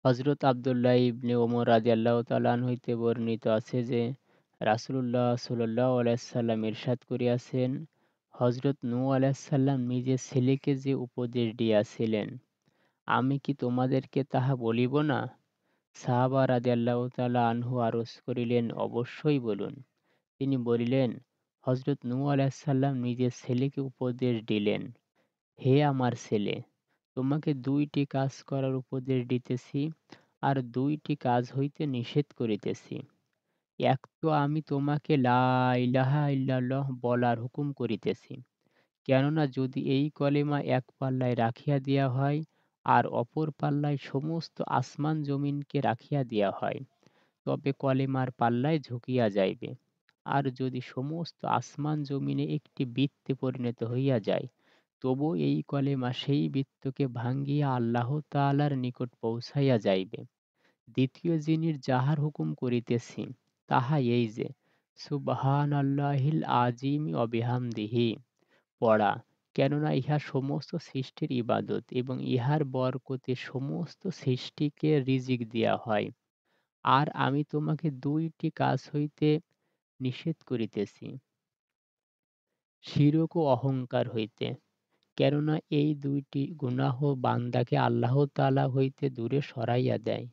হযরত আব্দুল্লাহ ইবনে ওমর রাদিয়াল্লাহু তাআলা আনহু হইতে বর্ণিত আছে যে, রাসূলুল্লাহ সাল্লাল্লাহু আলাইহি সাল্লাম ইরশাদ করিয়াছেন, হযরত নূহ আলাইহিস সালাম নিজের ছেলেকে যে উপদেশ দিয়াছিলেন, আমি কি তোমাদেরকে তাহা বলিব না? সাহাবা রাদিয়াল্লাহু তাআলা আনহু আরজ করিলেন, অবশ্যই বলুন। তিনি বলিলেন, হযরত নূহ আলাইহিস সালাম নিজের ছেলেকে উপদেশ দিলেন, হে আমার ছেলে, তোমাকে ২ টি কাজ করার উপদেশ দিতেছি, আর ২ টি কাজ হইতে নিষেধ করিতেছি। এক তো আমি তোমাকে লা ইলাহা ইল্লাল্লাহ বলার হুকুম করিতেছি। কেননা যদি এই কলেমা এক পাল্লায় রাখিয়া দেওয়া হয়, আর অপর পাল্লায় সমস্ত আসমান জমিনকে রাখিয়া দেওয়া হয়, তবে কলেমার পাল্লায় ঝুঁকিয়া যাইবে। আর যদি সমস্ত আসমান জমিনে একটি বৃত্তে পরিণত হইয়া যায়, তবু এই কলেমা সেই বৃত্তকে ভাঙ্গিয়া আল্লাহ তাআলার নিকট পৌঁছাইয়া যাইবে। দ্বিতীয় জিনিস যাহার হুকুম করিতেছি, তাহা এই যে, সুবহানাল্লাহিল আযীমি ওয়া বিহামদিহি পড়া, কেননা ইহা সমস্ত সৃষ্টির ইবাদত এবং ইহার বরকতে সমস্ত সৃষ্টিকে রিজিক দেয়া হয়। আর আমি তোমাকে ২ টি কাজ হইতে নিষেধ করিতেছি, শিরক ও অহংকার হইতে। কেননা এই ২ টি গুনাহ বান্দাকে আল্লাহ তাআলা হইতে দূরে সরাইয়া দেয়।